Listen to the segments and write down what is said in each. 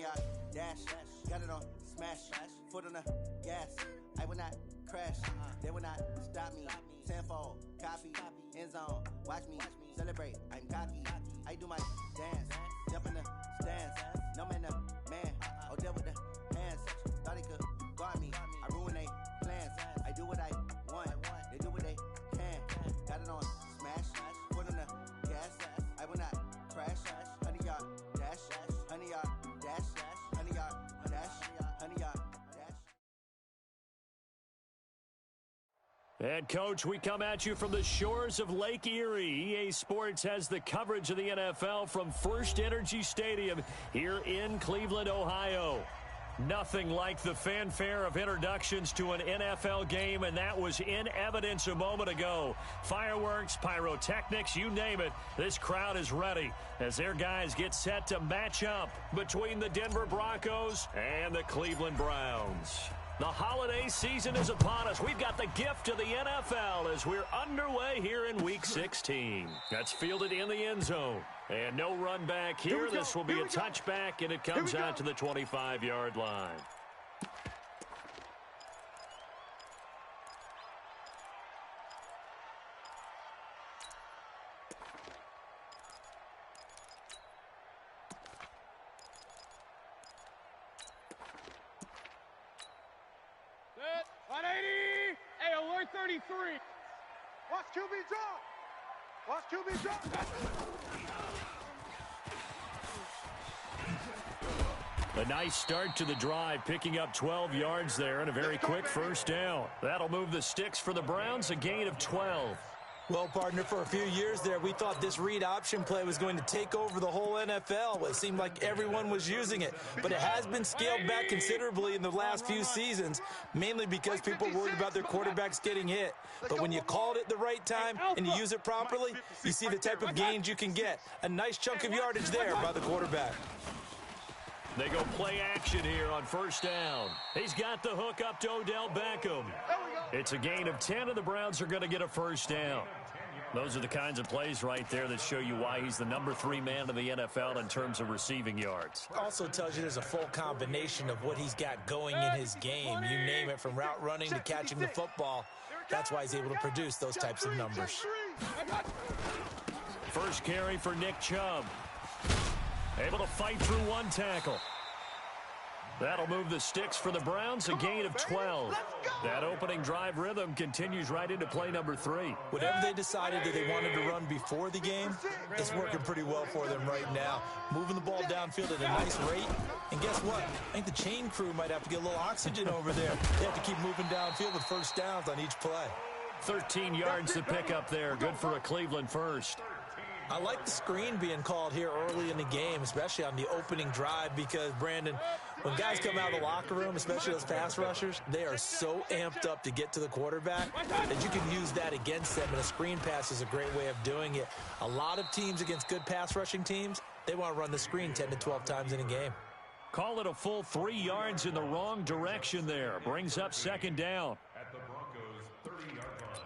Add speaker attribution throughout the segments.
Speaker 1: 100-yard dash. Got it on smash. Foot on the gas. I will not crash. They will not stop me. Tenfold, copy, end zone. Watch me celebrate. I'm cocky. I do my dance. Jump in the stands. No man, the man. Oh, deal with the hands. Thought he could guard me. I ruin they plans. I do what I want. They do what they can. Got it on smash. Foot on the gas. I will not crash. 100-yard dash. 100-yard dash. 100-yard dash. 100-yard dash.
Speaker 2: And, Coach, we come at you from the shores of Lake Erie. EA Sports has the coverage of the NFL from First Energy Stadium here in Cleveland, Ohio. Nothing like the fanfare of introductions to an NFL game, and that was in evidence a moment ago. Fireworks, pyrotechnics, you name it. This crowd is ready as their guys get set to match up between the Denver Broncos and the Cleveland Browns. The holiday season is upon us. We've got the gift of the NFL as we're underway here in Week 16. That's fielded in the end zone. And no run back here. This will be a touchback, and it comes out to the 25-yard line.
Speaker 3: Set, 180, hey, alert 33. Watch QB drop. Watch QB drop.
Speaker 2: A nice start to the drive, picking up 12 yards there and a very quick first down. That'll move the sticks for the Browns, a gain of 12.
Speaker 4: Well, partner, for a few years there, we thought this read option play was going to take over the whole NFL. It seemed like everyone was using it, but it has been scaled back considerably in the last few seasons, mainly because people are worried about their quarterbacks getting hit. But when you call it at the right time and you use it properly, you see the type of gains you can get. A nice chunk of yardage there by the quarterback.
Speaker 2: They go play action here on first down. He's got the hook up to Odell Beckham. It's a gain of 10, and the Browns are going to get a first down. Those are the kinds of plays right there that show you why he's the number 3 man in the NFL in terms of receiving yards.
Speaker 4: Also tells you there's a full combination of what he's got going in his game. You name it, from route running to catching the football. That's why he's able to produce those types of numbers.
Speaker 2: First carry for Nick Chubb. Able to fight through one tackle. That'll move the sticks for the Browns, a gain of 12. That opening drive rhythm continues right into play number 3.
Speaker 4: Whatever they decided that they wanted to run before the game, it's working pretty well for them right now. Moving the ball downfield at a nice rate. And guess what? I think the chain crew might have to get a little oxygen over there. They have to keep moving downfield with first downs on each play.
Speaker 2: 13 yards to pick up there. Good for a Cleveland first.
Speaker 4: I like the screen being called here early in the game, especially on the opening drive, because, Brandon, when guys come out of the locker room, especially those pass rushers, they are so amped up to get to the quarterback that you can use that against them, and a screen pass is a great way of doing it. A lot of teams against good pass rushing teams, they want to run the screen 10 to 12 times in a game.
Speaker 2: Call it a full 3 yards in the wrong direction there. Brings up second down.
Speaker 5: At the Broncos' 30-yard line.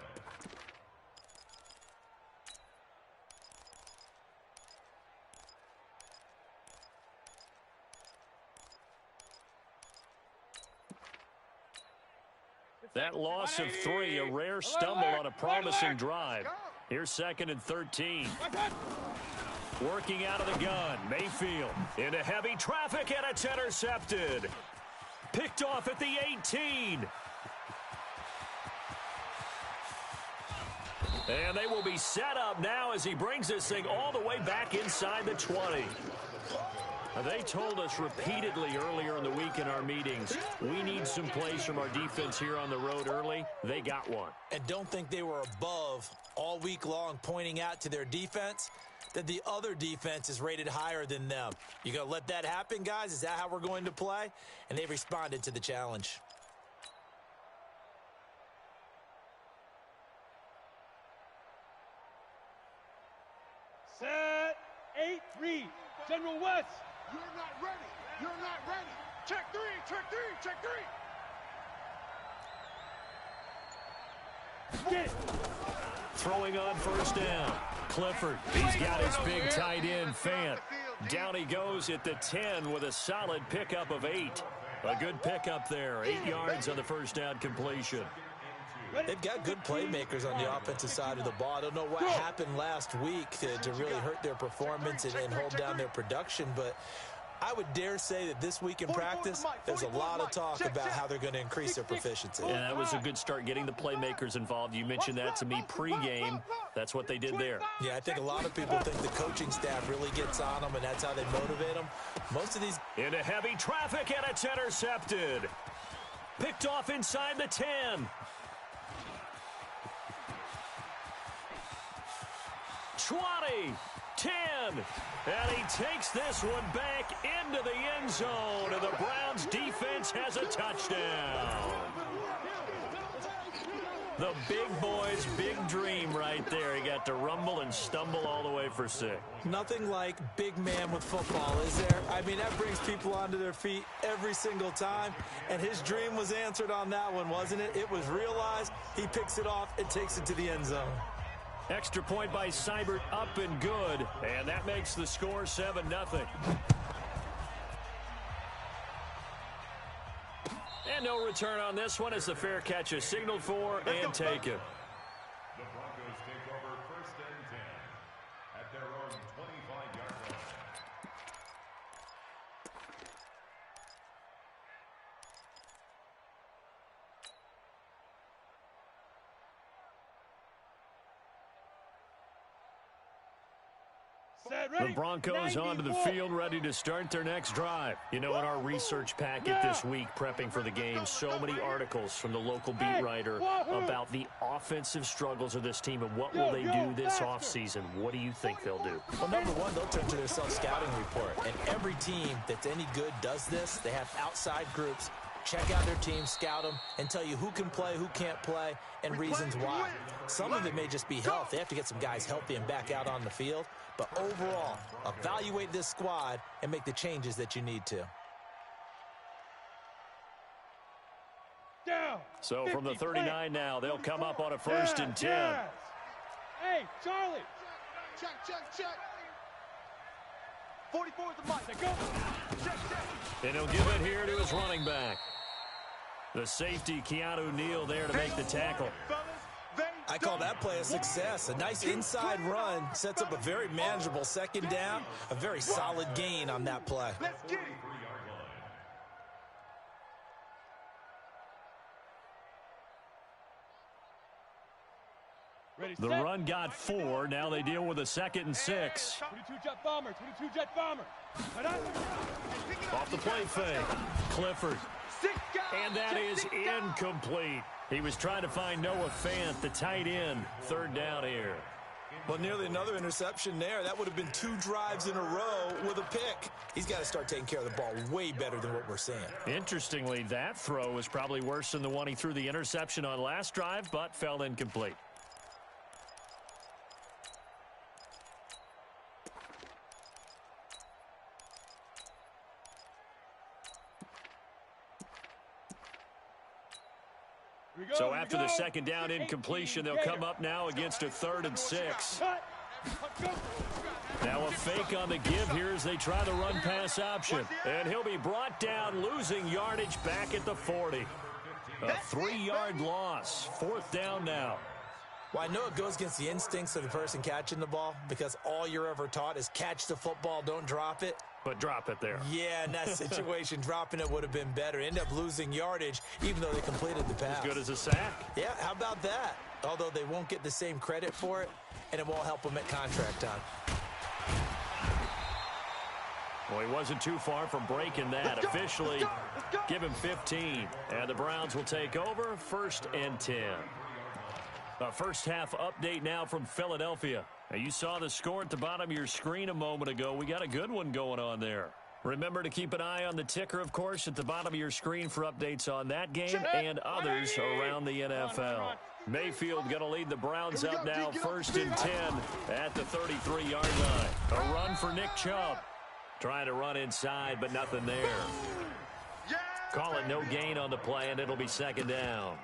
Speaker 2: That loss of 3, a rare stumble on a promising drive. Here's 2nd and 13. Working out of the gun, Mayfield into heavy traffic, and it's intercepted. Picked off at the 18. And they will be set up now as he brings this thing all the way back inside the 20. They told us repeatedly earlier in the week in our meetings, we need some plays from our defense here on the road early. They got one.
Speaker 4: And don't think they were above all week long, pointing out to their defense that the other defense is rated higher than them. You going to let that happen, guys? Is that how we're going to play? And they responded to the challenge.
Speaker 3: Set, 8, read. General West.
Speaker 6: You're not ready. You're not ready. Check 3, check 3, check 3.
Speaker 3: Get.
Speaker 2: Throwing on first down. Clifford, he's got his big tight end, Fant. Down he goes at the 10 with a solid pickup of 8. A good pickup there. 8 yards on the first down completion.
Speaker 4: They've got good playmakers on the offensive side of the ball. I don't know what happened last week to really hurt their performance and hold down their production, but I would dare say that this week in practice, there's a lot of talk about how they're going to increase their proficiency.
Speaker 2: Yeah, that was a good start getting the playmakers involved. You mentioned that to me pregame. That's what they did there.
Speaker 4: Yeah, I think a lot of people think the coaching staff really gets on them, and that's how they motivate them. Most of these...
Speaker 2: Into heavy traffic, and it's intercepted. Picked off inside the 10. 20, 10, and he takes this one back into the end zone, and the Browns defense has a touchdown. The big boy's big dream right there. He got to rumble and stumble all the way for 6.
Speaker 4: Nothing like big man with football, is there? I mean, that brings people onto their feet every single time, and his dream was answered on that one, wasn't it? It was realized. He picks it off and takes it to the end zone.
Speaker 2: Extra point by Seibert, up and good, and that makes the score 7-0. And no return on this one as the fair catch is signaled for and taken.
Speaker 5: The Broncos take over 1st and 10 at their own 25-yard line.
Speaker 2: The Broncos onto the field, ready to start their next drive. You know, in our research packet this week, prepping for the game, so many articles from the local beat writer about the offensive struggles of this team and what will they do this offseason. What do you think they'll do?
Speaker 4: Well, number one, they'll turn to their self-scouting report. And every team that's any good does this. They have outside groups. Check out their team, scout them, and tell you who can play, who can't play, and reasons why. Some of it may just be health. They have to get some guys healthy and back out on the field. But overall, evaluate this squad and make the changes that you need to.
Speaker 3: Down.
Speaker 2: So from the 39 now, they'll come up on a 1st and 10.
Speaker 3: Hey, Charlie.
Speaker 6: Check, check, check. 44 is the mark.
Speaker 3: Go.
Speaker 6: Check, check.
Speaker 2: And he'll give it here to his running back. The safety, Keanu Neal, there to make the tackle.
Speaker 4: I call that play a success. A nice inside run sets up a very manageable 2nd down. A very solid gain on that play.
Speaker 6: Let's get it.
Speaker 3: Ready,
Speaker 2: The
Speaker 3: set.
Speaker 2: run got 4. Now they deal with a 2nd and 6.
Speaker 3: 22 jet bomber. 22 jet bomber.
Speaker 2: Off the play fake. Clifford. And that is incomplete. He was trying to find Noah Fant, the tight end. 3rd down here.
Speaker 4: Well, nearly another interception there. That would have been 2 drives in a row with a pick. He's got to start taking care of the ball way better than what we're seeing.
Speaker 2: Interestingly, that throw was probably worse than the one he threw the interception on last drive, but fell incomplete. So after the 2nd down incompletion, they'll come up now against a 3rd and 6. Now a fake on the give here as they try the run-pass option. And he'll be brought down, losing yardage back at the 40. A 3-yard loss. 4th down now.
Speaker 4: Well, I know it goes against the instincts of the person catching the ball because all you're ever taught is catch the football, don't drop it.
Speaker 2: But drop it there.
Speaker 4: Yeah, in that situation, dropping it would have been better. End up losing yardage, even though they completed the pass.
Speaker 2: As good as a sack.
Speaker 4: Yeah, how about that? Although they won't get the same credit for it, and it won't help them at contract time.
Speaker 2: Well, he wasn't too far from breaking that. Officially, give him 15. And the Browns will take over 1st and 10. A first half update now from Philadelphia. Now, you saw the score at the bottom of your screen a moment ago. We got a good one going on there. Remember to keep an eye on the ticker, of course, at the bottom of your screen for updates on that game and others around the NFL. Mayfield going to lead the Browns up now 1st and 10 at the 33-yard line. A run for Nick Chubb. Trying to run inside, but nothing there. Call it no gain on the play, and it'll be 2nd down.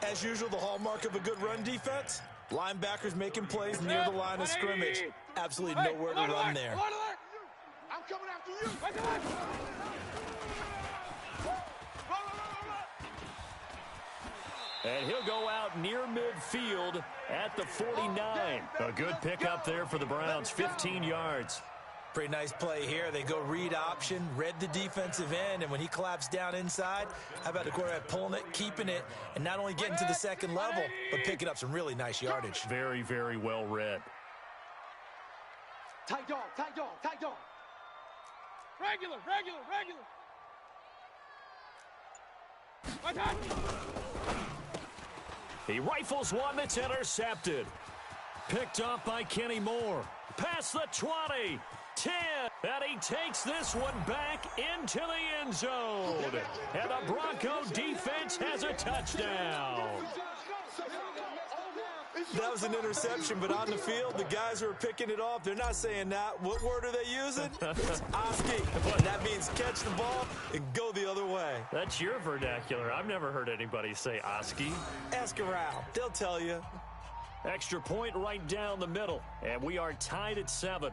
Speaker 4: As usual, the hallmark of a good run defense, linebackers making plays near the line of scrimmage. Absolutely nowhere to run there.
Speaker 6: coming after you.
Speaker 2: And he'll go out near midfield at the 49. A good pickup there for the Browns, 15 yards.
Speaker 4: Pretty nice play here. They go read option, read the defensive end, and when he collapsed down inside, how about the quarterback pulling it, keeping it, and not only getting to the second level, but picking up some really nice yardage.
Speaker 2: Very, very well read.
Speaker 3: Tight dog, tight dog, tight dog. Regular.
Speaker 2: He rifles one that's intercepted. Picked up by Kenny Moore. Past the 20, 10, and he takes this one back into the end zone. And the Bronco defense has a touchdown.
Speaker 4: That was an interception, but on the field, the guys who are picking it off, they're not saying that. What word are they using? It's Oski. That means catch the ball and go the other way.
Speaker 2: That's your vernacular. I've never heard anybody say Oski.
Speaker 4: Ask around. They'll tell you.
Speaker 2: Extra point right down the middle, and we are tied at 7.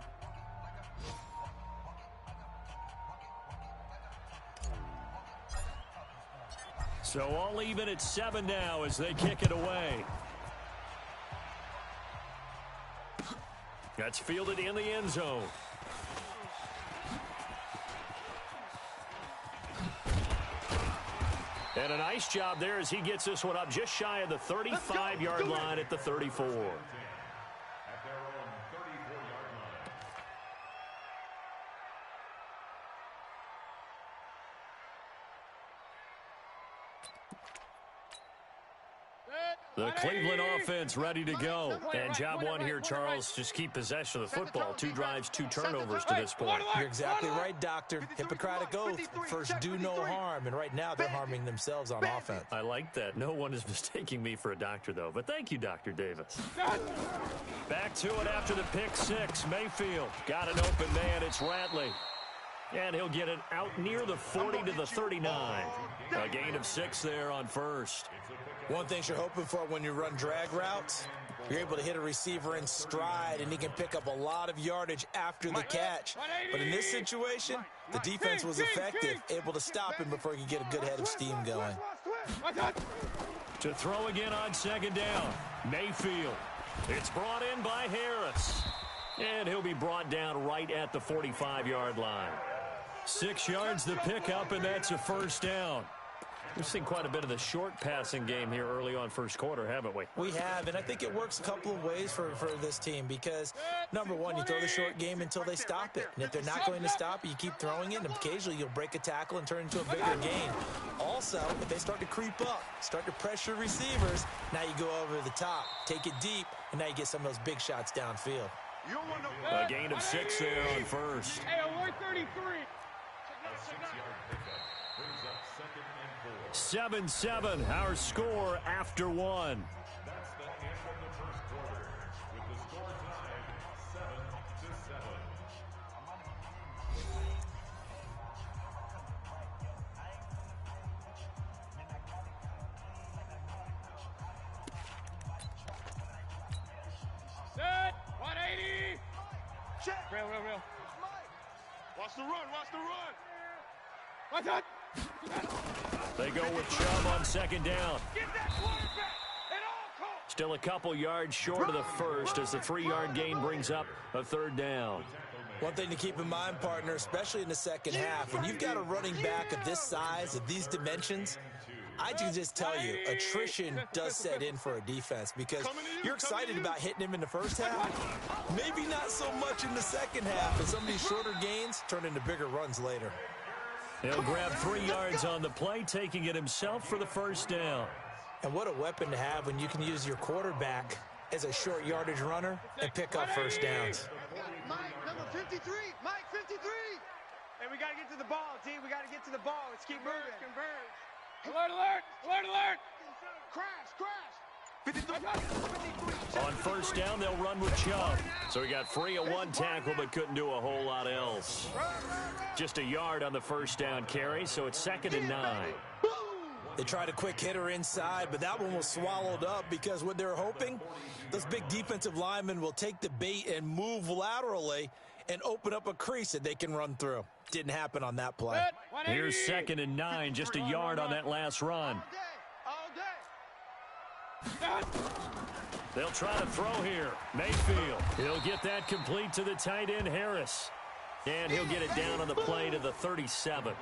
Speaker 2: So all even at 7 now as they kick it away. That's fielded in the end zone. And a nice job there as he gets this one up just shy of the 35-yard line at the 34.
Speaker 5: At their own 34-yard line.
Speaker 2: The Cleveland offense ready to go. And job one here, Charles, just keep possession of the football. 2 drives, 2 turnovers to this point.
Speaker 4: You're exactly right, Doctor. Hippocratic oath. First, do no harm. And right now, they're harming themselves on offense.
Speaker 2: I like that. No one is mistaking me for a doctor, though. But thank you, Dr. Davis. Back to it after the pick 6. Mayfield got an open man. It's Ratley. And he'll get it out near the 40 to the 39. A gain of 6 there on first.
Speaker 4: One thing you're hoping for when you run drag routes, you're able to hit a receiver in stride, and he can pick up a lot of yardage after the catch. But in this situation, the defense was effective, able to stop him before he could get a good head of steam going.
Speaker 2: To throw again on second down, Mayfield. It's brought in by Harris. And he'll be brought down right at the 45-yard line. 6 yards the pickup, and that's a first down. We've seen quite a bit of the short passing game here early on first quarter, haven't we?
Speaker 4: We have, and I think it works a couple of ways for this team because, number one, you throw the short game until they stop it. And if they're not going to stop it, you keep throwing it, and occasionally you'll break a tackle and turn into a bigger gain. Also, if they start to creep up, start to pressure receivers, now you go over the top, take it deep, and now you get some of those big shots downfield.
Speaker 2: A gain of 6 there on first.
Speaker 3: Hey, 133.
Speaker 2: 7-7, our score after 1.
Speaker 5: That's the end of the first quarter, with the score tied 7-7.
Speaker 3: Set. 180. Check. Real.
Speaker 6: Watch the run.
Speaker 3: What's that?
Speaker 2: They go with Chubb on second down.
Speaker 3: Get that quarterback at all costs.
Speaker 2: Still a couple yards short of the first as the 3-yard gain brings up a third down.
Speaker 4: One thing to keep in mind, partner, especially in the second half, when you've got a running back of this size, of these dimensions, I can just tell you, attrition does set in for a defense because you're excited about hitting him in the first half. Maybe not so much in the second half, and some of these shorter gains turn into bigger runs later.
Speaker 2: He'll grab 3 yards on the play, taking it himself for the first down.
Speaker 4: And what a weapon to have when you can use your quarterback as a short yardage runner and pick up first downs.
Speaker 6: Mike, number 53. Mike, 53.
Speaker 7: Hey, we got to get to the ball, D. We got to get to the ball. Let's keep moving.
Speaker 3: Alert.
Speaker 6: Crash.
Speaker 7: 53.
Speaker 2: On first down, they'll run with Chubb. So he got free of one tackle but couldn't do a whole lot else. Just a yard on the first down carry, so it's 2nd and 9.
Speaker 4: They tried a quick hitter inside, but that one was swallowed up because what they're hoping, those big defensive linemen will take the bait and move laterally and open up a crease that they can run through. Didn't happen on that play.
Speaker 2: Here's 2nd and 9, just a yard on that last run. They'll try to throw here. Mayfield. He'll get that complete to the tight end, Harris. And he'll get it down on the play to the 37.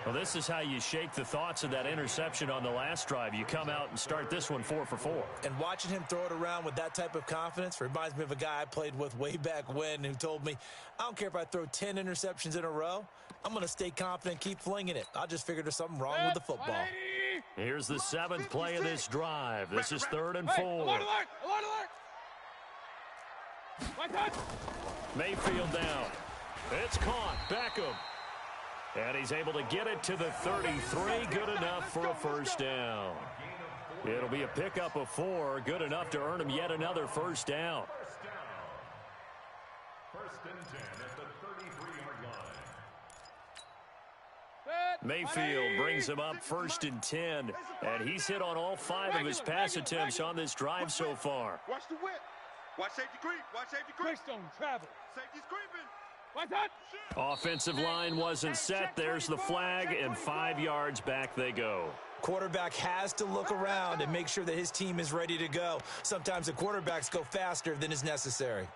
Speaker 2: Well, this is how you shake the thoughts of that interception on the last drive. You come out and start this one 4 for 4.
Speaker 4: And watching him throw it around with that type of confidence reminds me of a guy I played with way back when who told me, I don't care if I throw 10 interceptions in a row. I'm going to stay confident, keep flinging it. I just figured there's something wrong with the football.
Speaker 2: Here's the 7th play of this drive. This is 3rd and 4. Mayfield down. It's caught. Beckham. And he's able to get it to the 33. Good enough for a first down. It'll be a pickup of 4. Good enough to earn him yet another first down.
Speaker 5: First and 10 at the 33-yard line.
Speaker 2: Mayfield brings him up 1st and 10. And he's hit on all 5 of his pass attempts on this drive so far.
Speaker 6: Watch the whip. Watch safety creep. Watch safety creep.
Speaker 3: Don't travel.
Speaker 6: Safety's creeping.
Speaker 2: Offensive line wasn't set. There's the flag, and 5 yards back they go.
Speaker 4: Quarterback has to look around and make sure that his team is ready to go. Sometimes the quarterbacks go faster than is necessary.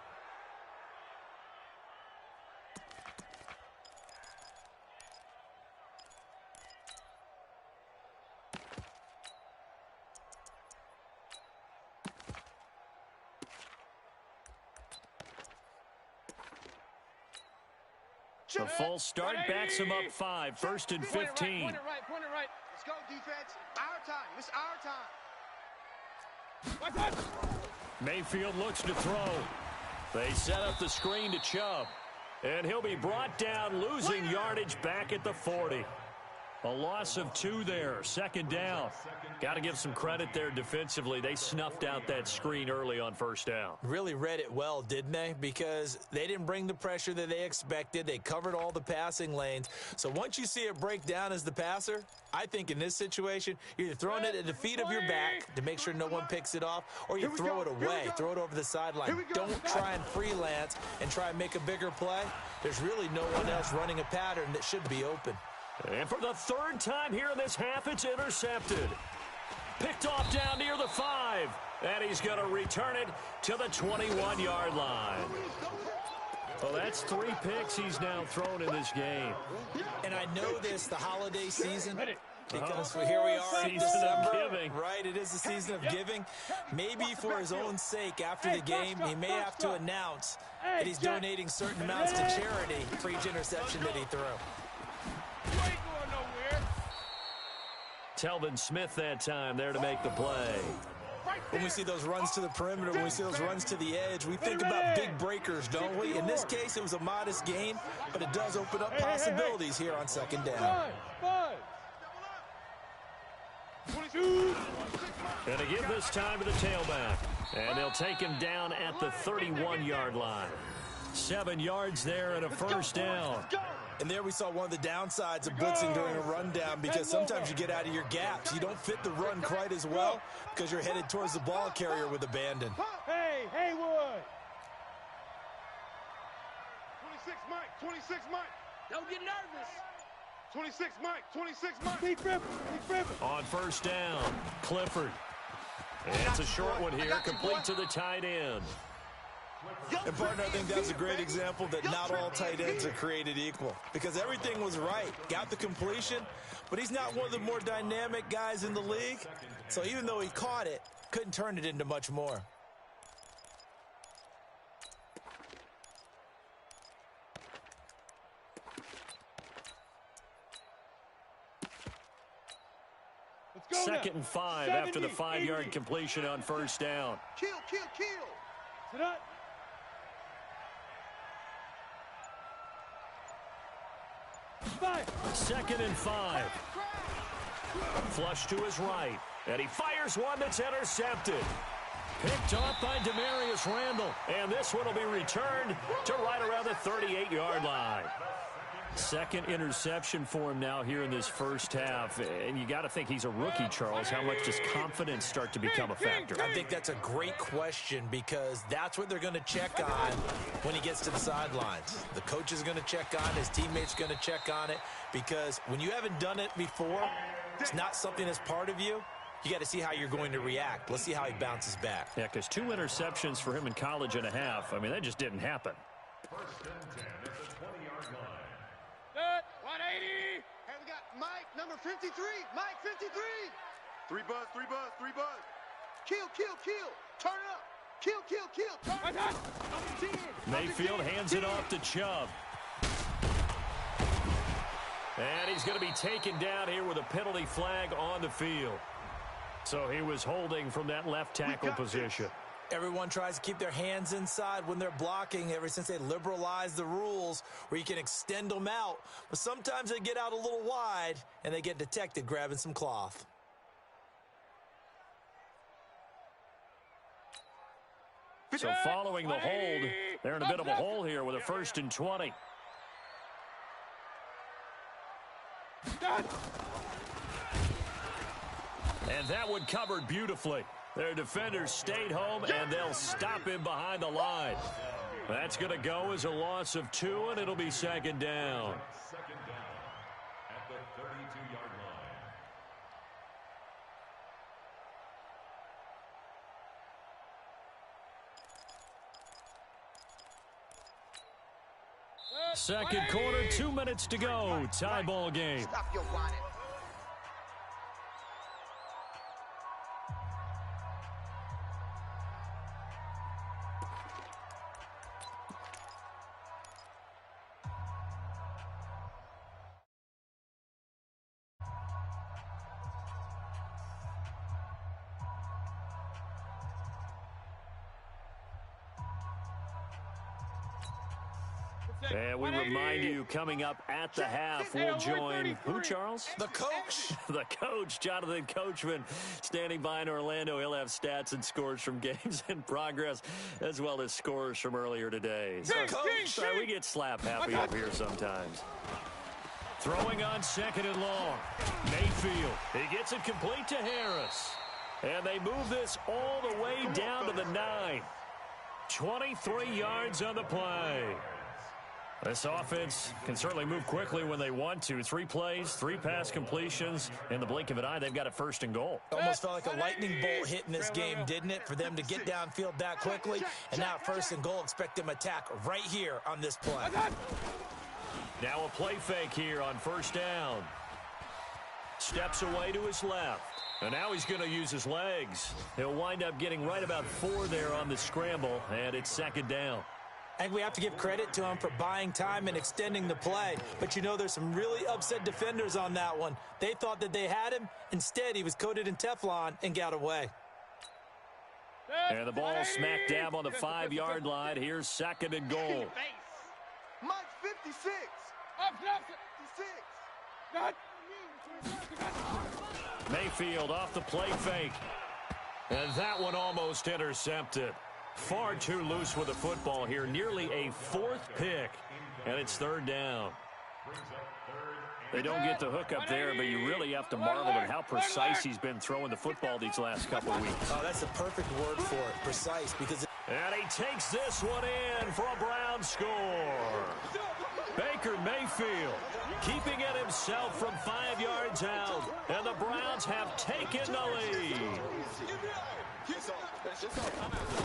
Speaker 2: The false start backs him up 5. 1st and 15.
Speaker 7: Point it right. Let's go, defense. Our time. It's our time.
Speaker 2: Mayfield looks to throw. They set up the screen to Chubb. And he'll be brought down, losing yardage back at the 40. A loss of 2 there. 2nd down. Got to give some credit there defensively. They snuffed out that screen early on 1st down.
Speaker 4: Really read it well, didn't they? Because they didn't bring the pressure that they expected. They covered all the passing lanes. So once you see it break down as the passer, I think in this situation, you're either throwing it at the feet of your back to make sure no one picks it off, or you throw it away, throw it over the sideline. Don't try and freelance and try and make a bigger play. There's really no one else running a pattern that should be open.
Speaker 2: And for the 3rd time here in this half, it's intercepted. Picked off down near the 5. And he's going to return it to the 21-yard line. Well, that's 3 picks he's now thrown in this game.
Speaker 4: And I know this, the holiday season, because here we are in
Speaker 2: Season of
Speaker 4: December,
Speaker 2: giving.
Speaker 4: right? It is the season of giving. Maybe for his own sake, after the game, he may have to announce that he's donating certain amounts to charity for each interception that he threw.
Speaker 2: Telvin Smith that time there to make the play.
Speaker 4: When we see those runs to the perimeter, when we see those runs to the edge, we think about big breakers, don't we? In this case, it was a modest gain, but it does open up possibilities here on 2nd down.
Speaker 2: And to give this time to the tailback. And they'll take him down at the 31-yard line. 7 yards there and a first down.
Speaker 4: And there we saw one of the downsides of blitzing during a rundown, because sometimes you get out of your gaps. You don't fit the run quite as well because you're headed towards the ball carrier with abandon.
Speaker 3: Hey, Haywood.
Speaker 6: 26 Mike. 26 Mike.
Speaker 7: Don't get nervous.
Speaker 6: 26 Mike. 26 Mike.
Speaker 3: Keep ripping.
Speaker 2: On 1st down, Clifford. And it's a short one here, complete to the tight end.
Speaker 4: And, partner, I think that's a great example that not all tight ends are created equal, because everything was right. Got the completion, but he's not one of the more dynamic guys in the league. So even though he caught it, couldn't turn it into much more.
Speaker 3: Let's go
Speaker 2: 2nd and 5 after the 5-yard completion on 1st down.
Speaker 6: Kill.
Speaker 3: Sit up.
Speaker 2: Second and 5. Flush to his right. And he fires one that's intercepted. Picked off by Demarius Randall. And this one will be returned to right around the 38-yard line. Second interception for him now here in this first half. And you got to think he's a rookie, Charles. How much does confidence start to become a factor?
Speaker 4: I think that's a great question because that's what they're going to check on when he gets to the sidelines. The coach is going to check on it. His teammates going to check on it because when you haven't done it before, it's not something that's part of you. You got to see how you're going to react. Let's see how he bounces back.
Speaker 2: Yeah, because 2 interceptions for him in college and a half. I mean, that just didn't happen.
Speaker 5: First and 10 at the 20-yard line.
Speaker 3: 180.
Speaker 6: Hey, we got Mike, number 53. Mike, 53. 3 buzz, 3 buzz, 3 buzz. Kill, kill, kill. Turn it up. Kill, kill, kill. Turn it up.
Speaker 2: Mayfield hands it off to Chubb. And he's going to be taken down here with a penalty flag on the field. So he was holding from that left tackle position.
Speaker 4: Everyone tries to keep their hands inside when they're blocking ever since they liberalized the rules where you can extend them out. But sometimes they get out a little wide and they get detected grabbing some cloth.
Speaker 2: So following the hold, they're in a bit of a hole here with a 1st and 20. And that one covered beautifully. Their defenders stayed home, and they'll stop him behind the line. That's going to go as a loss of 2, and it'll be 2nd down.
Speaker 5: Second down at the 32-yard line.
Speaker 2: Second quarter, 2 minutes to go. Tie ball game.
Speaker 6: Stop your whining.
Speaker 2: And we remind you, coming up at the half, we'll join who, Charles?
Speaker 4: The coach.
Speaker 2: The coach, Jonathan Coachman, standing by in Orlando. He'll have stats and scores from games in progress, as well as scores from earlier today. So,
Speaker 4: Coach.
Speaker 2: we get slap happy up here sometimes. Throwing on 2nd and long. Mayfield. He gets it complete to Harris. And they move this all the way down to the 9. 23 yards on the play. This offense can certainly move quickly when they want to. 3 plays, 3 pass completions. In the blink of an eye, they've got a 1st and goal.
Speaker 4: Almost felt like a lightning bolt hit in this game, didn't it? For them to get downfield that quickly. And now 1st and goal, expect them to attack right here on this play.
Speaker 2: Now a play fake here on 1st down. Steps away to his left. And now he's going to use his legs. He'll wind up getting right about 4 there on the scramble, and it's 2nd down.
Speaker 4: I think we have to give credit to him for buying time and extending the play. But, you know, there's some really upset defenders on that one. They thought that they had him. Instead, he was coated in Teflon and got away.
Speaker 2: And the ball smack dab on the 5-yard line. Here's 2nd and goal.
Speaker 6: Mike, 56. 56.
Speaker 2: Mayfield off the play fake. And that one almost intercepted. Far too loose with the football here. Nearly a 4th pick. And it's 3rd down. They don't get the hook up there, but you really have to marvel at how precise he's been throwing the football these last couple of weeks.
Speaker 4: Oh, that's the perfect word for it. Precise, because...
Speaker 2: And he takes this one in for a Brown score. Baker Mayfield keeping it himself from 5 yards out. And the Browns have taken the lead.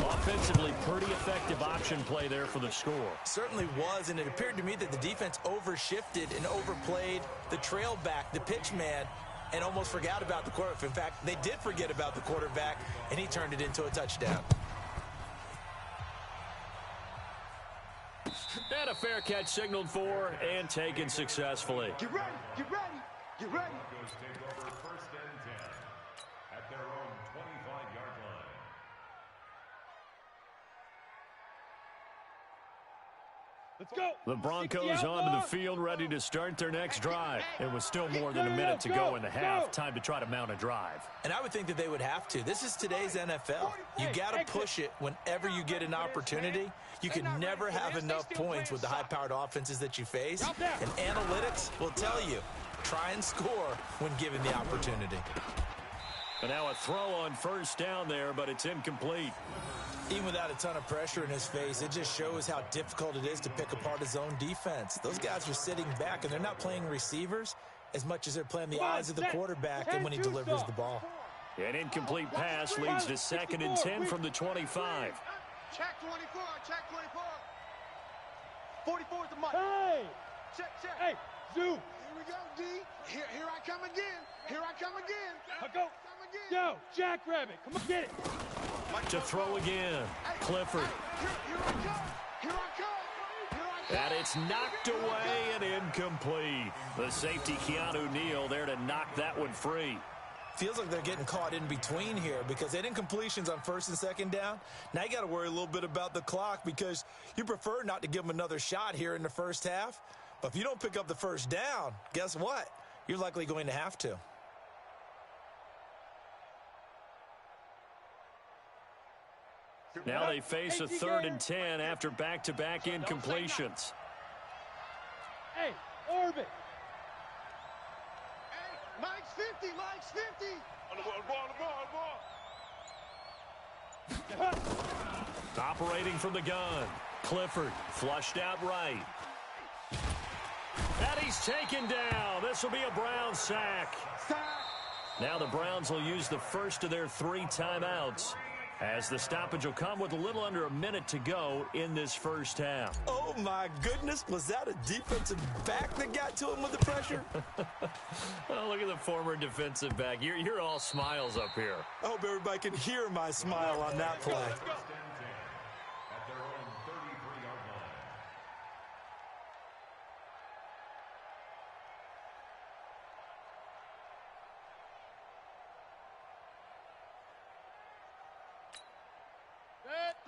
Speaker 2: Offensively, pretty effective option play there for the score.
Speaker 4: Certainly was, and it appeared to me that the defense overshifted and overplayed the trail back, the pitch man, and almost forgot about the quarterback. In fact, they did forget about the quarterback, and he turned it into a touchdown.
Speaker 2: And a fair catch signaled for and taken successfully.
Speaker 6: Get ready, get ready, get ready.
Speaker 5: Broncos take over 1st and 10 at their own 25-yard line.
Speaker 3: Let's go.
Speaker 2: The Broncos onto the field, ready to start their next drive. It was still more than a minute to go in the half. Time to try to mount a drive.
Speaker 4: And I would think that they would have to. This is today's NFL. You got to push it whenever you get an opportunity. You can never have enough points with the high-powered offenses that you face. And analytics will tell you, try and score when given the opportunity.
Speaker 2: And now a throw on first down there, but it's incomplete.
Speaker 4: Even without a ton of pressure in his face, it just shows how difficult it is to pick apart his own defense. Those guys are sitting back, and they're not playing receivers as much as they're playing the eyes of the quarterback and when he delivers the ball.
Speaker 2: An incomplete pass leads to 2nd and 10 from the 25.
Speaker 6: Check 24, check 24. 44 is the mark.
Speaker 3: Hey!
Speaker 6: Check.
Speaker 3: Hey, Zoo!
Speaker 6: Here we go, D. Here I come again. Here I come again.
Speaker 3: I'll go. Yo, Jackrabbit, come on, get it.
Speaker 2: To throw again, Clifford.
Speaker 6: Here I come.
Speaker 2: And it's knocked away and incomplete. The safety, Keanu Neal, there to knock that one free.
Speaker 4: Feels like they're getting caught in between here because they didn't incompletions on 1st and 2nd down. Now you got to worry a little bit about the clock because you prefer not to give them another shot here in the first half. But if you don't pick up the first down, guess what? You're likely going to have to.
Speaker 2: Now they face a 3rd and 10 after back-to-back incompletions.
Speaker 3: Hey, Orbit.
Speaker 6: Hey, Mike's 50. On the ball.
Speaker 2: Operating from the gun. Clifford flushed out right. And he's taken down. This will be a Browns sack. Now the Browns will use the first of their 3 timeouts, as the stoppage will come with a little under a minute to go in this first half.
Speaker 4: Oh, my goodness. Was that a defensive back that got to him with the pressure?
Speaker 2: Oh, look at the former defensive back. You're all smiles up here.
Speaker 4: I hope everybody can hear my smile on that play.
Speaker 5: At their own 33-yard line.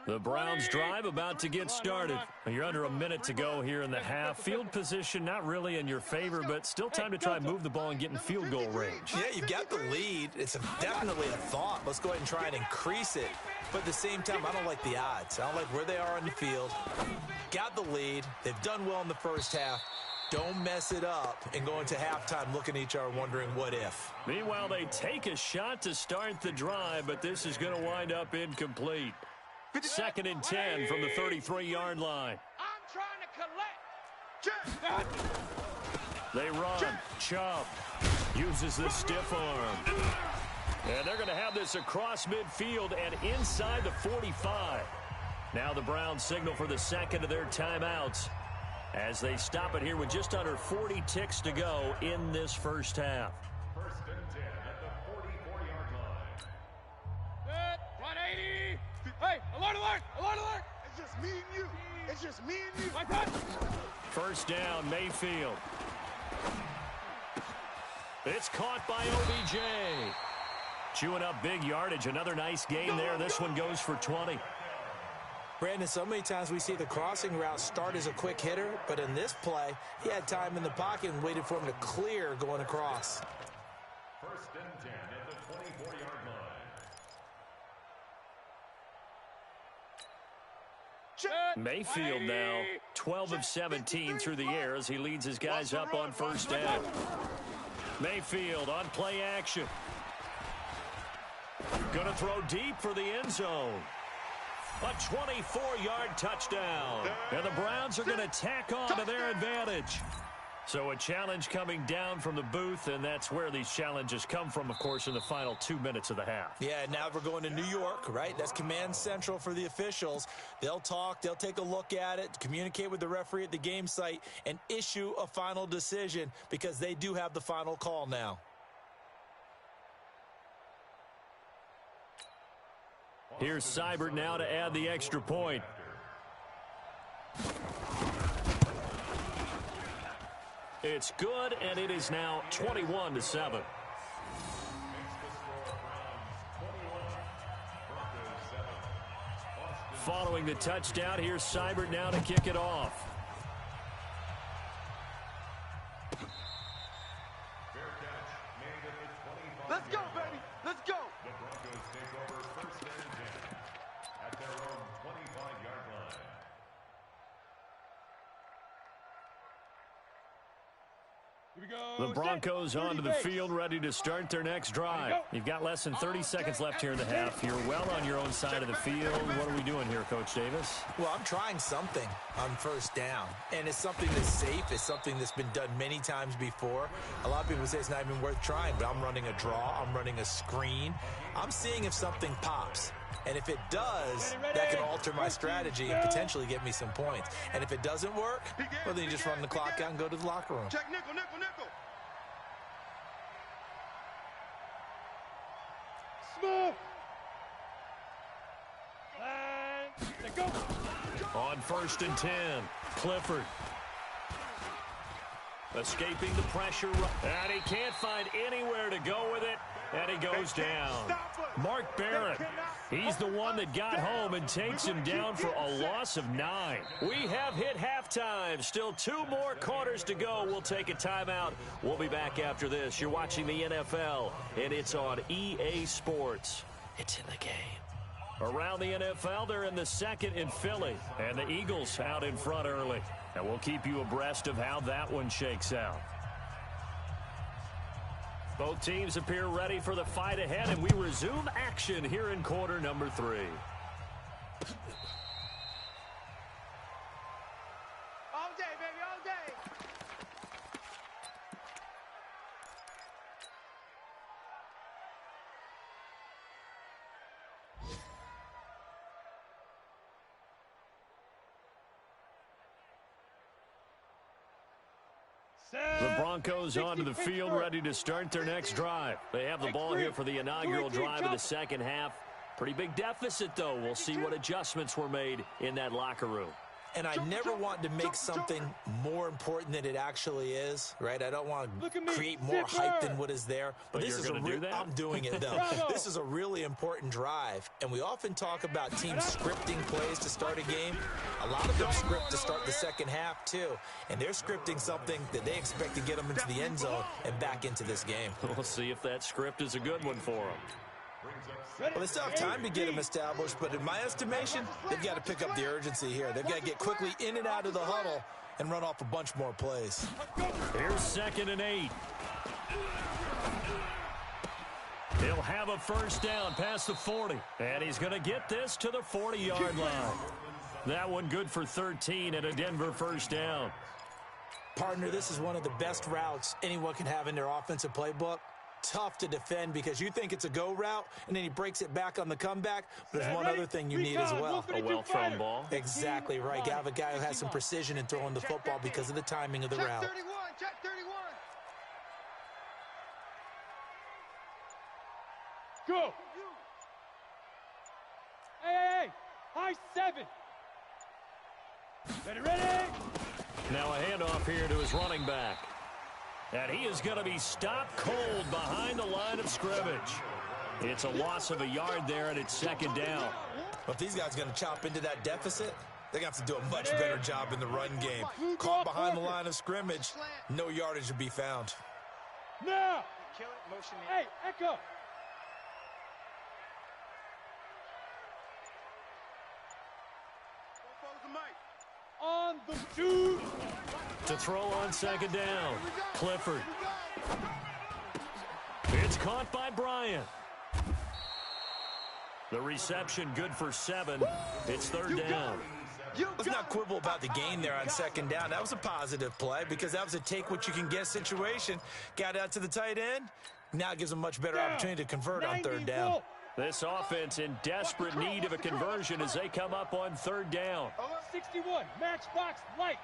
Speaker 2: The Browns drive about to get started. You're under a minute to go here in the half. Field position not really in your favor, but still time to try and move the ball and get in field goal range.
Speaker 4: Yeah, you've got the lead. It's definitely a thought. Let's go ahead and try and increase it. But at the same time, I don't like the odds. I don't like where they are on the field. Got the lead. They've done well in the first half. Don't mess it up and go into halftime looking at each other wondering what if.
Speaker 2: Meanwhile, they take a shot to start the drive, but this is going to wind up incomplete. 2nd and 10 from the 33-yard line.
Speaker 6: I'm trying to collect.
Speaker 2: They run. Chubb uses the stiff arm. And they're going to have this across midfield and inside the 45. Now the Browns signal for the 2nd of their timeouts as they stop it here with just under 40 ticks to go in this first half.
Speaker 5: 1st and 10 at the 44-yard line.
Speaker 3: Set, 180. Hey, alert.
Speaker 6: It's just me and you.
Speaker 3: My touch.
Speaker 2: First down, Mayfield. It's caught by OBJ. Chewing up big yardage. Another nice gain there. This one goes for 20.
Speaker 4: Brandon, so many times we see the crossing route start as a quick hitter, but in this play, he had time in the pocket and waited for him to clear going across.
Speaker 5: 1st and 10 at the 24-yard line.
Speaker 2: Mayfield now 12 of 17 through the air as he leads his guys up on first down. Mayfield on play action. Gonna throw deep for the end zone. A 24-yard touchdown. And the Browns are going to tack on to their advantage. So a challenge coming down from the booth, and that's where these challenges come from, of course, in the final 2 minutes of the half.
Speaker 4: Yeah, now we're going to New York, right? That's command central for the officials. They'll talk, they'll take a look at it, communicate with the referee at the game site, and issue a final decision because they do have the final call now.
Speaker 2: Here's Seibert now to add the extra point. It's good, and it is now 21-7. Following the touchdown, here's Seibert now to kick it off.
Speaker 6: Let's go, baby. Let's go.
Speaker 5: The Broncos take over first and 10 at their own 25-yard line.
Speaker 2: The Broncos onto the field, ready to start their next drive. You've got less than 30 seconds left here in the half. You're well on your own side of the field. What are we doing here, Coach Davis?
Speaker 4: Well, I'm trying something on first down, and it's something that's safe. It's something that's been done many times before. A lot of people say it's not even worth trying, but I'm running a draw. I'm running a screen. I'm seeing if something pops. And if it does, that can alter my strategy and potentially get me some points. And if it doesn't work, well, then you just run the clock out and go to the locker room.
Speaker 6: Check nickel, nickel, nickel.
Speaker 3: Smooth. And go.
Speaker 2: On first and 10, Clifford. Escaping the pressure, and he can't find anywhere to go with it, and he goes down. Mark Barrett, he's the one that got home and takes him down for a loss of 9. We have hit halftime. Still 2 more quarters to go. We'll take a timeout. We'll be back after this. You're watching the NFL, and it's on EA Sports. It's in the game. Around the NFL, they're in the second in Philly, and the Eagles out in front early. And we'll keep you abreast of how that one shakes out. Both teams appear ready for the fight ahead, and we resume action here in quarter number 3.
Speaker 7: All day, baby, all day.
Speaker 2: The Broncos onto the field, ready to start their next drive. They have the ball here for the inaugural drive of the second half. Pretty big deficit, though. We'll see what adjustments were made in that locker room.
Speaker 4: And I never want to make something more important than it actually is, right? I don't want to create more hype than what is there. But this is I'm doing it, though. This is a really important drive. And we often talk about teams scripting plays to start a game. A lot of them script to start the second half, too. And they're scripting something that they expect to get them into the end zone and back into this game.
Speaker 2: We'll see if that script is a good one for them.
Speaker 4: Well, they still have time to get them established, but in my estimation, they've got to pick up the urgency here. They've got to get quickly in and out of the huddle and run off a bunch more plays.
Speaker 2: Here's second and 8. He'll have a first down past the 40, and he's going to get this to the 40-yard line. That one good for 13 and a Denver first down.
Speaker 4: Partner, this is one of the best routes anyone can have in their offensive playbook. Tough to defend because you think it's a go route, and then he breaks it back on the comeback. But there's one other thing you need as well.
Speaker 2: A well-thrown ball.
Speaker 4: Exactly right. You have a guy who has some precision in throwing the football because of the timing of the route.
Speaker 6: Check 31.
Speaker 3: Go. Hey, high 7. Ready.
Speaker 2: Now a handoff here to his running back. And he is going to be stopped cold behind the line of scrimmage. It's a loss of a yard there, and it's second down.
Speaker 4: Well, if these guys are going to chop into that deficit, they're going to have to do a much better job in the run game. Caught behind the line of scrimmage, no yardage to be found.
Speaker 3: Now.
Speaker 7: Kill it, motion in.
Speaker 3: Hey, Echo. On the 2.
Speaker 2: To throw on second down, Clifford. It's caught by Bryant. The reception good for 7. It's third down.
Speaker 4: Let's not quibble about the gain there on second down. That was a positive play because that was a take-what-you-can-get situation. Got out to the tight end. Now it gives them much better opportunity to convert on third down.
Speaker 2: This offense in desperate need of a conversion as they come up on third down.
Speaker 3: 61, matchbox lights.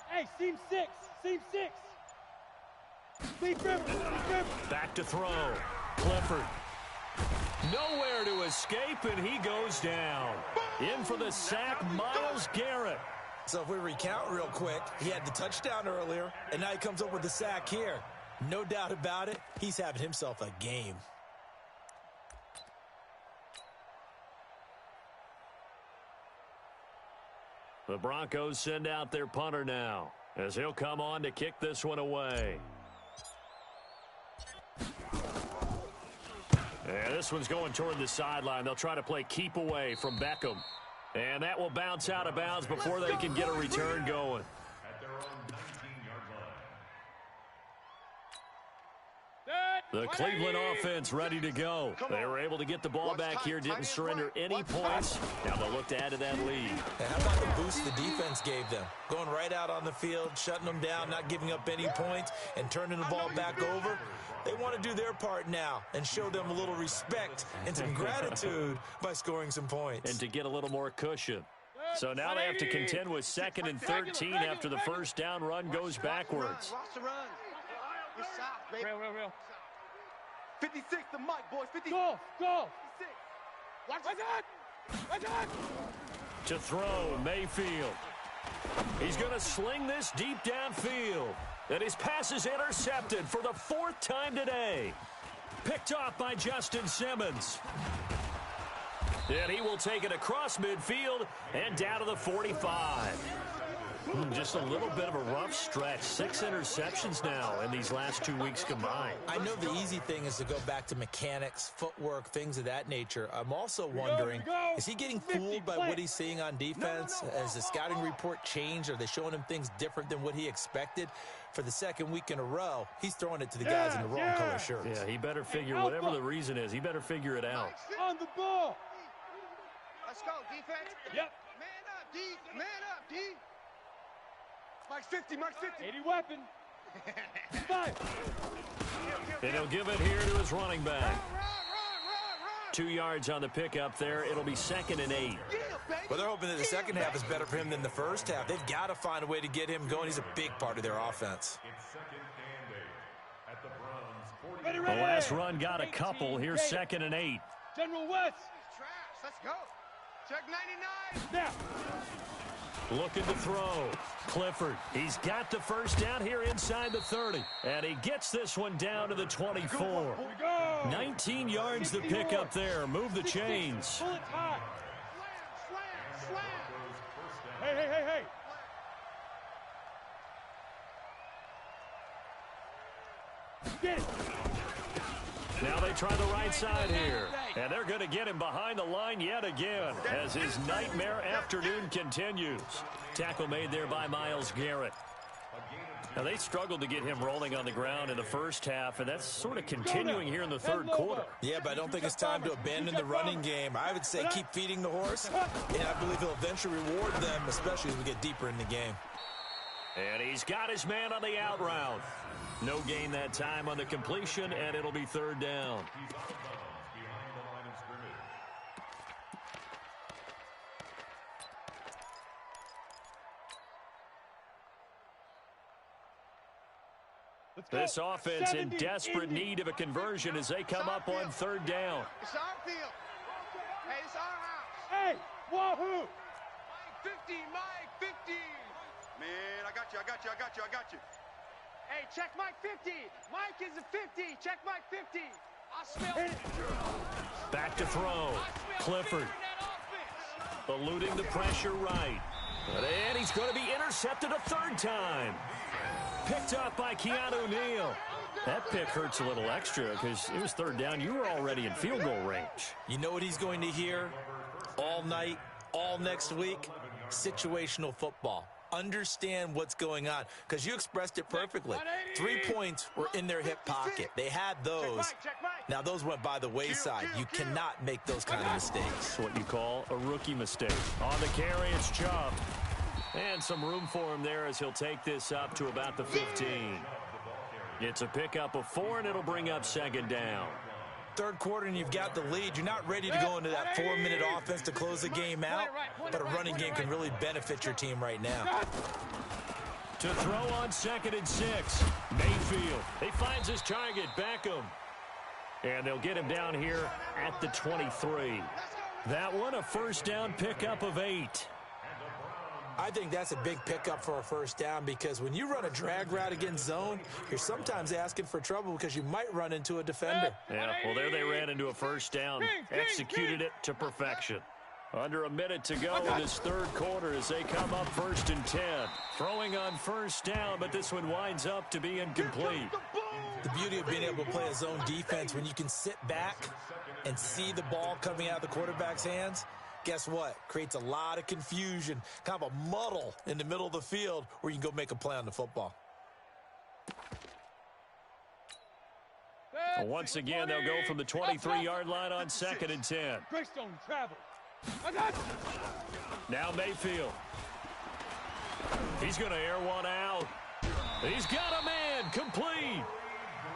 Speaker 3: Hey, seam 6. Lead River.
Speaker 2: Back to throw. Clifford. Nowhere to escape, and he goes down. In for the sack, Myles Garrett.
Speaker 4: So if we recount real quick, he had the touchdown earlier, and now he comes up with the sack here. No doubt about it, he's having himself a game.
Speaker 2: The Broncos send out their punter now. as he'll come on to kick this one away. And this one's going toward the sideline. They'll try to play keep away from Beckham. And that will bounce out of bounds before they can get a return going.
Speaker 5: At their own 19-yard line.
Speaker 2: The Cleveland offense ready to go. They were able to get the ball back here, didn't surrender any points. Now they'll look to add to that lead.
Speaker 4: And how about the boost the defense gave them? Going right out on the field, shutting them down, not giving up any points, and turning the ball back over. They want to do their part now and show them a little respect and some gratitude by scoring some points.
Speaker 2: And to get a little more cushion. So now they have to contend with 2nd and 13 after the first down run goes backwards.
Speaker 6: Watch the run. We're south, baby.
Speaker 7: Real.
Speaker 6: 56 to Mike, boys. 56.
Speaker 7: Go.
Speaker 6: 56.
Speaker 7: Watch it.
Speaker 2: To throw, Mayfield. He's going to sling this deep downfield. And his pass is intercepted for the 4th time today. Picked off by Justin Simmons. And he will take it across midfield and down to the 45. Just a little bit of a rough stretch. 6 interceptions now in these last 2 weeks combined.
Speaker 4: I know the easy thing is to go back to mechanics, footwork, things of that nature. I'm also wondering, is he getting fooled by what he's seeing on defense? Has the scouting report changed? Are they showing him things different than what he expected? For the 2nd week in a row, he's throwing it to the guys in the wrong color shirts.
Speaker 2: Yeah, he better figure, whatever the reason is, he better figure it out.
Speaker 7: On the ball.
Speaker 6: Let's go, defense.
Speaker 7: Yep.
Speaker 6: Man up, D. Mike's 50.
Speaker 7: 80 weapon. 5.
Speaker 2: And he'll give it here to his running back.
Speaker 6: Run.
Speaker 2: 2 yards on the pickup there. It'll be 2nd and 8.
Speaker 4: Well, they're hoping that the second half is better for him than the first half. They've got to find a way to get him going. He's a big part of their offense.
Speaker 5: It's 2nd and 8 at the Browns' 40.
Speaker 2: The last run got a couple. Here's 2nd and 8.
Speaker 7: General West.
Speaker 6: Trash. Let's go. Check 99.
Speaker 7: Now.
Speaker 2: Looking to throw. Clifford. He's got the first down here inside the 30. And he gets this one down to the 24. 19 yards to pick up there. Move the chains.
Speaker 7: Pull it high.
Speaker 6: Slam.
Speaker 7: Hey. Get it.
Speaker 2: Now they try the right side here. And they're going to get him behind the line yet again as his nightmare afternoon continues. Tackle made there by Myles Garrett. Now they struggled to get him rolling on the ground in the first half, and that's sort of continuing here in the 3rd quarter.
Speaker 4: Yeah, but I don't think it's time to abandon the running game. I would say keep feeding the horse, and I believe he'll eventually reward them, especially as we get deeper in the game.
Speaker 2: And he's got his man on the out route. No gain that time on the completion, and it'll be 3rd down.
Speaker 5: He's out of bounds behind the line of scrimmage.
Speaker 2: This offense in desperate need of a conversion as they come up on 3rd down.
Speaker 6: It's our field. Hey, it's our house.
Speaker 7: Hey, wahoo.
Speaker 6: Mike 50. Man, I got you.
Speaker 7: Hey, check Mike 50. Mike is a 50. Check Mike 50. I smell it.
Speaker 2: Back to throw. Clifford eluding the pressure right. And he's going to be intercepted a 3rd time. Picked up by Keanu Neal. That pick hurts a little extra because it was 3rd down. You were already in field goal range.
Speaker 4: You know what he's going to hear all night, all next week? Situational football. Understand what's going on, because you expressed it perfectly. 3 points were in their hip pocket. They had those. Now, those went by the wayside. You cannot make those kind of mistakes.
Speaker 2: It's what you call a rookie mistake. On the carry, it's Chubb. And some room for him there as he'll take this up to about the 15. It's a pickup of 4, and it'll bring up 2nd down.
Speaker 4: 3rd quarter, and you've got the lead. You're not ready to go into that 4-minute offense to close the game out, but a running game can really benefit your team right now.
Speaker 2: To throw on 2nd and 6. Mayfield. He finds his target, Beckham. And they'll get him down here at the 23. That one, a first down pickup of 8.
Speaker 4: I think that's a big pickup for a first down, because when you run a drag route against zone, you're sometimes asking for trouble because you might run into a defender.
Speaker 2: Yeah, well, there they ran into a first down. Executed it to perfection. Under a minute to go in this third quarter as they come up 1st and 10. Throwing on first down, but this one winds up to be incomplete.
Speaker 4: The beauty of being able to play a zone defense when you can sit back and see the ball coming out of the quarterback's hands, guess what? Creates a lot of confusion, kind of a muddle in the middle of the field where you can go make a play on the football.
Speaker 2: Well, once again, they'll go from the 23-yard line on 2nd and 10.
Speaker 3: Greystone travel.
Speaker 2: Now Mayfield. He's going to air one out. He's got a man complete.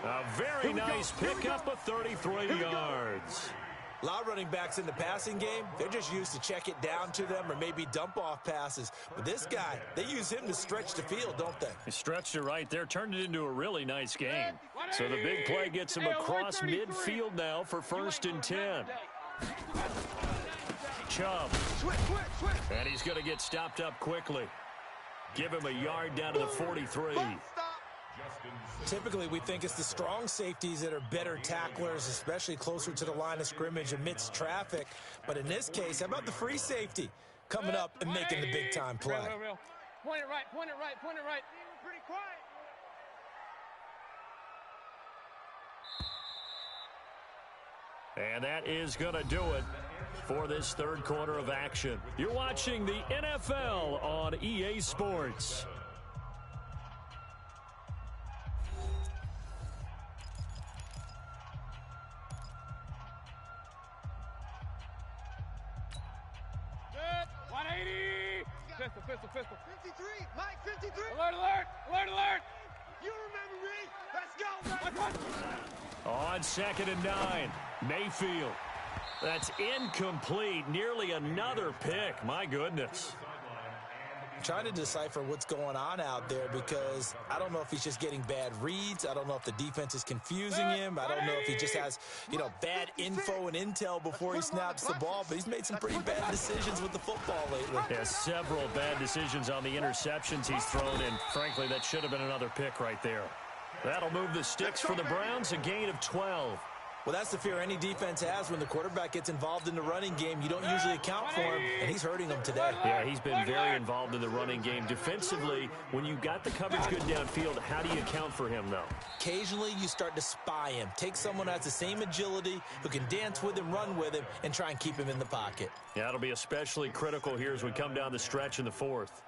Speaker 2: A very nice pickup of 33 yards.
Speaker 4: A lot of running backs in the passing game, they're just used to check it down to them or maybe dump off passes. But this guy, they use him to stretch the field, don't they?
Speaker 2: He stretched it right there, turned it into a really nice game. So the big play gets him across midfield now for 1st and 10. Chubb. And he's going to get stopped up quickly. Give him a yard down to the 43.
Speaker 4: Typically, we think it's the strong safeties that are better tacklers, especially closer to the line of scrimmage amidst traffic. But in this case, how about the free safety coming up and making the big-time play?
Speaker 7: Point it right, point it right, point it right. Pretty quiet.
Speaker 2: And that is going to do it for this third quarter of action. You're watching the NFL on EA Sports.
Speaker 7: Pistol. 53, Mike, 53.
Speaker 3: Alert.
Speaker 7: You remember me. Let's go.
Speaker 2: On 2nd and 9, Mayfield. That's incomplete. Nearly another pick. My goodness.
Speaker 4: Trying to decipher what's going on out there because I don't know if he's just getting bad reads. I don't know if the defense is confusing him. I don't know if he just has, bad info and intel before he snaps the ball. But he's made some pretty bad decisions with the football lately.
Speaker 2: Yeah, several bad decisions on the interceptions he's thrown, and frankly, that should have been another pick right there. That'll move the sticks for the Browns, a gain of 12.
Speaker 4: Well, that's the fear any defense has when the quarterback gets involved in the running game. You don't usually account for him, and he's hurting them today.
Speaker 2: Yeah, he's been very involved in the running game. Defensively, when you got the coverage good downfield, how do you account for him, though?
Speaker 4: Occasionally, you start to spy him. Take someone who has the same agility, who can dance with him, run with him, and try and keep him in the pocket.
Speaker 2: Yeah, it'll be especially critical here as we come down the stretch in the fourth.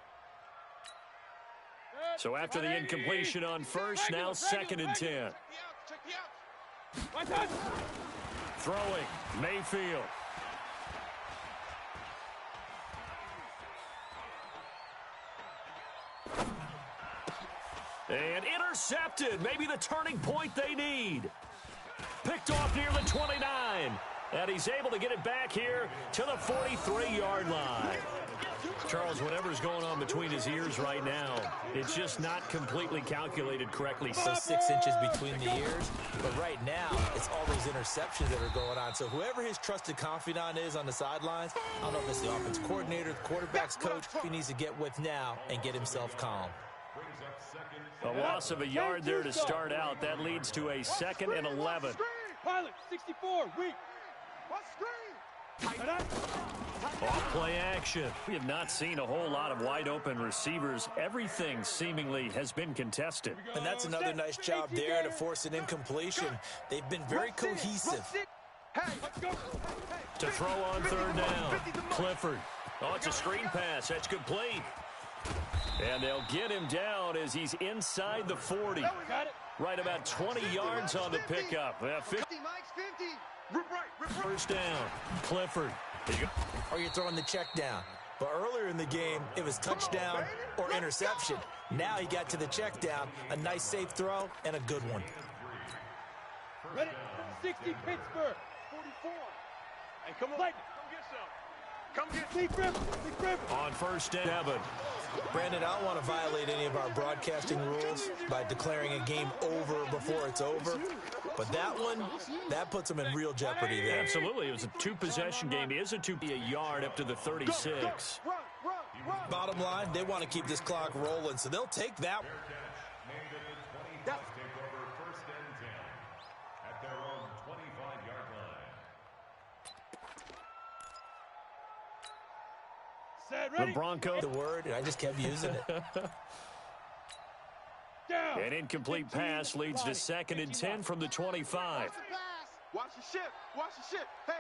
Speaker 2: So after the incompletion on first, now 2nd and 10. Throwing, Mayfield. And intercepted. Maybe the turning point they need. Picked off near the 29. And he's able to get it back here to the 43-yard line. Charles, whatever's going on between his ears right now, it's just not completely calculated correctly.
Speaker 4: So 6 inches between the ears, but right now, it's all those interceptions that are going on. So whoever his trusted confidant is on the sidelines, I don't know if it's the offense coordinator, the quarterback's coach, he needs to get with now and get himself calm.
Speaker 2: A loss of a yard there to start out. That leads to a 2nd and 11.
Speaker 3: Pilot, 64, weak.
Speaker 2: Off play action. We have not seen a whole lot of wide open receivers. Everything seemingly has been contested.
Speaker 4: And that's another nice job there to force an incompletion. They've been very cohesive.
Speaker 2: To throw on 3rd down. Clifford. Oh, it's a screen pass. That's complete. And they'll get him down as he's inside the 40. Right about 20 yards on the pickup. 50. First down. Clifford.
Speaker 4: Or you're throwing the check down. But earlier in the game, it was touchdown or interception. Now he got to the check down. A nice safe throw and a good one.
Speaker 3: Ready? 60 Pittsburgh. 44.
Speaker 6: Hey, come on. Come get some. Come get
Speaker 3: Big River.
Speaker 2: On 1st and 7.
Speaker 4: Brandon, I don't want to violate any of our broadcasting rules by declaring a game over before it's over. But that one, that puts them in real jeopardy there.
Speaker 2: Absolutely. It was a 2-possession game. It is a yard up to the 36.
Speaker 4: Bottom line, they want to keep this clock rolling, so they'll take that.
Speaker 2: The Broncos.
Speaker 4: The word, and I just kept using it.
Speaker 2: An incomplete pass leads to 2nd and 10 from the 25.
Speaker 6: Watch the shift. Watch the shift. Hey,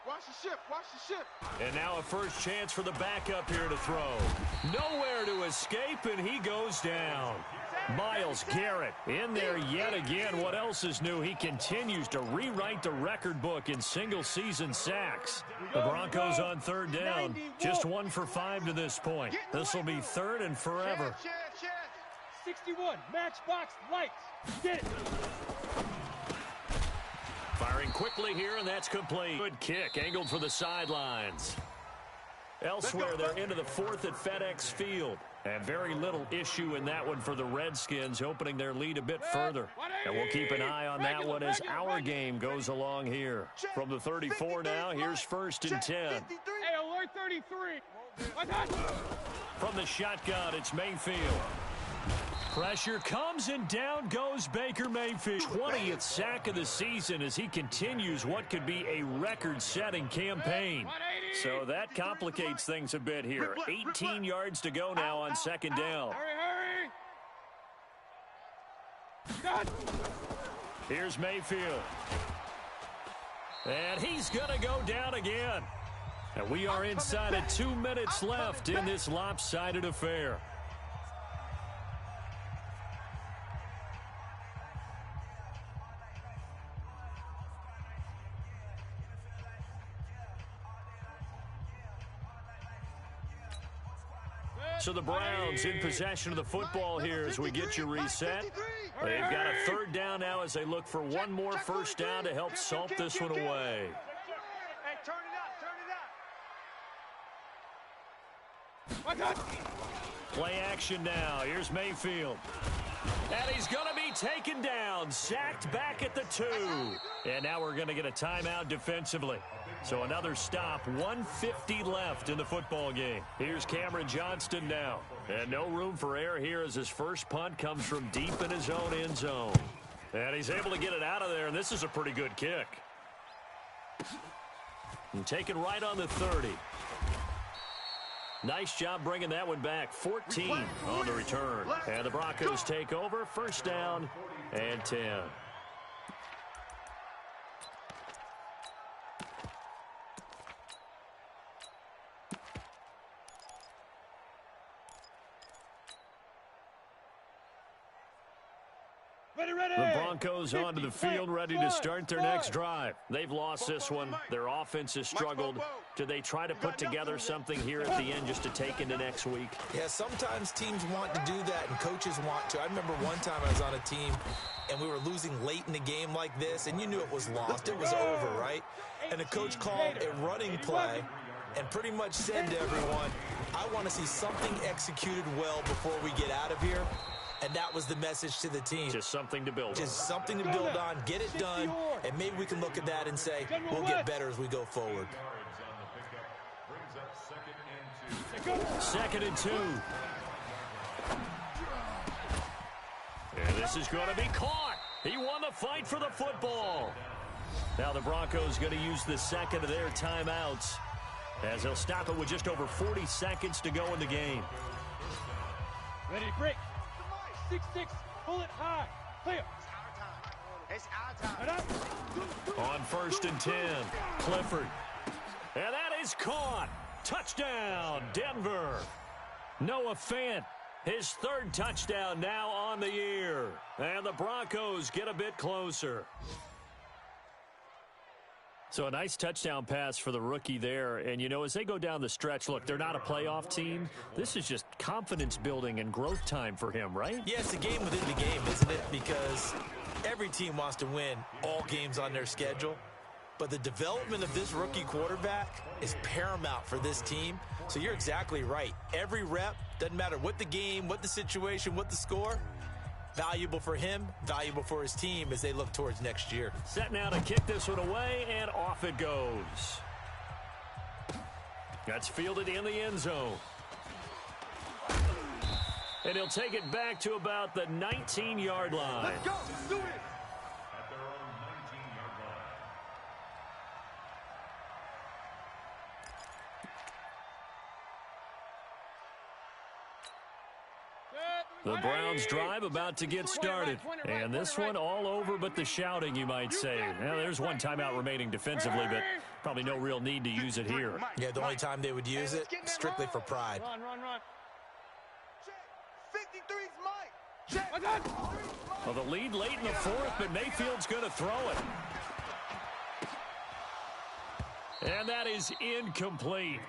Speaker 6: watch the shift. Watch the shift.
Speaker 2: And now a first chance for the backup here to throw. Nowhere to escape, and he goes down. Myles Garrett in there yet again. What else is new? He continues to rewrite the record book in single-season sacks. The Broncos on 3rd down. Just 1 for 5 to this point. This will be 3rd and forever.
Speaker 3: 61, matchbox lights. Get it.
Speaker 2: Firing quickly here, and that's complete. Good kick, angled for the sidelines. Elsewhere, they're into the 4th at FedEx Field. And very little issue in that one for the Redskins, opening their lead a bit further. And we'll keep an eye on that one as our game goes along here. From the 34 now, here's 1st and 10.
Speaker 3: Hey, alert 33.
Speaker 2: From the shotgun, it's Mayfield. Pressure comes, and down goes Baker Mayfield. 20th sack of the season as he continues what could be a record-setting campaign. So that complicates things a bit here. 18 yards to go now on 2nd down.
Speaker 3: Hurry!
Speaker 2: Here's Mayfield. And he's going to go down again. And we are inside of 2 minutes left in this lopsided affair. So the Browns in possession of the football here as we get you reset. They've got a 3rd down now as they look for one more first down to help salt this one away.
Speaker 7: Hey, turn it up.
Speaker 2: Play action now. Here's Mayfield. And he's going to be taken down. Sacked back at the 2. And now we're going to get a timeout defensively. So another stop, 1:50 left in the football game. Here's Cameron Johnston now. And no room for error here as his first punt comes from deep in his own end zone. And he's able to get it out of there, and this is a pretty good kick. And taken right on the 30. Nice job bringing that one back. 14 on the return. And the Broncos take over. First down and 10. The Broncos onto the field, ready to start their next drive. They've lost this one. Their offense has struggled. Do they try to put together something here at the end just to take into next week?
Speaker 4: Yeah, sometimes teams want to do that, and coaches want to. I remember one time I was on a team, and we were losing late in the game like this, and you knew it was lost. It was over, right? And the coach called a running play and pretty much said to everyone, I want to see something executed well before we get out of here. And that was the message to the team.
Speaker 2: Just something to build on.
Speaker 4: Just something to build on, get it done, and maybe we can look at that and say, we'll get better as we go forward.
Speaker 2: 2nd and 2. And this is going to be caught. He won the fight for the football. Now the Broncos going to use the second of their timeouts as they'll stop it with just over 40 seconds to go in the game.
Speaker 3: Ready to break. 6-6, pull it high, clear.
Speaker 7: It's our time.
Speaker 2: On 1st and 10, Clifford. And that is caught. Touchdown, Denver. Noah Fant, his 3rd touchdown now on the year. And the Broncos get a bit closer. So a nice touchdown pass for the rookie there. And, you know, as they go down the stretch, look, they're not a playoff team. This is just confidence building and growth time for him, right?
Speaker 4: Yeah, it's a game within the game, isn't it? Because every team wants to win all games on their schedule. But the development of this rookie quarterback is paramount for this team. So you're exactly right. Every rep, doesn't matter what the game, what the situation, what the score, valuable for him, valuable for his team as they look towards next year.
Speaker 2: Set now to kick this one away, and off it goes. That's fielded in the end zone. And he'll take it back to about the 19-yard line.
Speaker 6: Let's go. Do it.
Speaker 5: At their own 19-yard line.
Speaker 2: The Browns drive about to get started. And this one all over but the shouting, you might say. Now, there's one timeout remaining defensively, but probably no real need to use it here.
Speaker 4: Yeah, the only time they would use it, strictly for pride.
Speaker 3: Run.
Speaker 6: 53's Mike.
Speaker 2: Well, the lead late in the fourth, but Mayfield's going to throw it. And that is incomplete.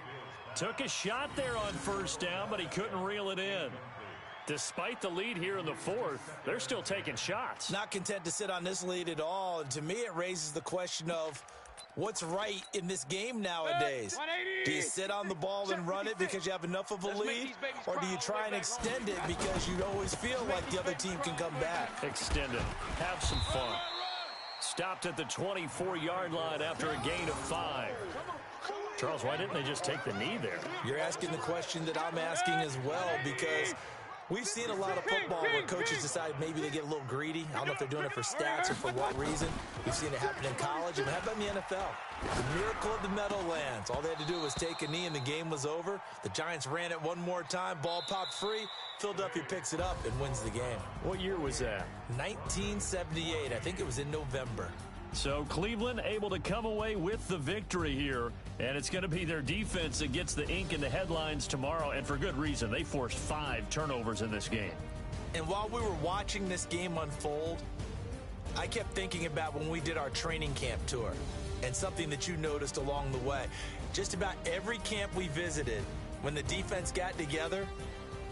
Speaker 2: Took a shot there on first down, but he couldn't reel it in. Despite the lead here in the fourth, they're still taking shots.
Speaker 4: Not content to sit on this lead at all. And to me, it raises the question of what's right in this game nowadays. Do you sit on the ball and run it because you have enough of a lead? Or do you try and extend it because you always feel like the other team can come back?
Speaker 2: Extend it. Have some fun. Stopped at the 24-yard line after a gain of 5. Charles, why didn't they just take the knee there?
Speaker 4: You're asking the question that I'm asking as well, because we've seen a lot of football where coaches decide maybe they get a little greedy. I don't know if they're doing it for stats or for what reason. We've seen it happen in college. And how about in the NFL? The miracle of the Meadowlands. All they had to do was take a knee and the game was over. The Giants ran it one more time. Ball popped free. Philadelphia picks it up and wins the game.
Speaker 2: What year was that?
Speaker 4: 1978. I think it was in November.
Speaker 2: So Cleveland able to come away with the victory here, and it's going to be their defense that gets the ink in the headlines tomorrow, and for good reason. They forced 5 turnovers in this game.
Speaker 4: And while we were watching this game unfold, I kept thinking about when we did our training camp tour and something that you noticed along the way. Just about every camp we visited, when the defense got together,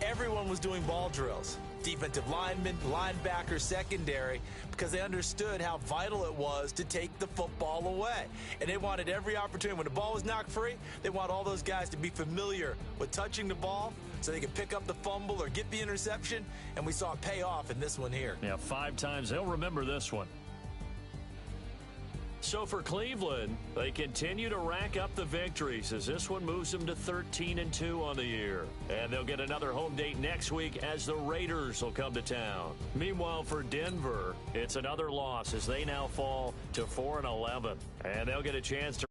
Speaker 4: everyone was doing ball drills. Defensive linemen, linebackers, secondary, because they understood how vital it was to take the football away. And they wanted every opportunity. When the ball was knocked free, they want all those guys to be familiar with touching the ball so they could pick up the fumble or get the interception, and we saw it pay off in this one here.
Speaker 2: Yeah, 5 times. They'll remember this one. So for Cleveland, they continue to rack up the victories as this one moves them to 13-2 on the year. And they'll get another home date next week as the Raiders will come to town. Meanwhile, for Denver, it's another loss as they now fall to 4-11. And they'll get a chance to